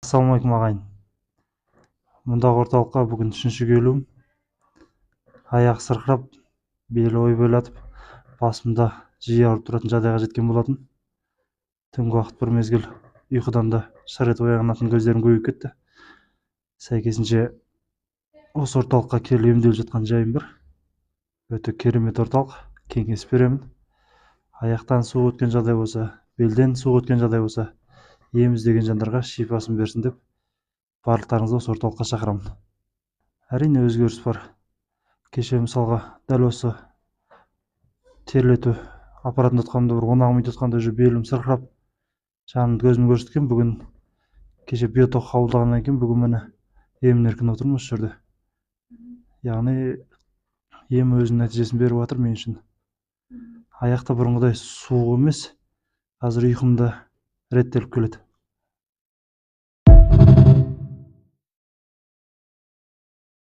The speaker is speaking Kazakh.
Ассалаумалейкум ағайын. Мұндағы орталыққа бүгін 3-ші келуім. Аяқ сырқырап, белі ойбайлатып, басымда жиі ауырып тұратын жағдайға жеткен болатын. Түнгі уақыт бір мезгіл ұйқыдан да шыр етіп оянатын көздерім көбейіп кетті. Сәйкесінше осы орталыққа келіп емделіп жатқан жайым бар. Өте керемет орталық, кеңес беремін. Аяқтан суық өткен жағдай болса, белден суық өткен жағдай болса, ем іздеген жандарға шипасын берсін деп барлықтарыңызды осы орталыққа шақырамын. Әрине өзгеріс бар. Кеше мысалға дәл осы терлету аппаратын тұтқанымда бір 10 минут тұтқанда уже белім сырқырап, жанымды көзім көрсеткен. Бүгін кеше биоток қабылдағаннан кейін бүгін міне емін еркін отырмын осы жерде. Яғни ем өзінің нәтижесін беріп жатыр мен үшін. Аяқта бұрынғыдай суық емес, қазір ұйқым да реттеліп келеді.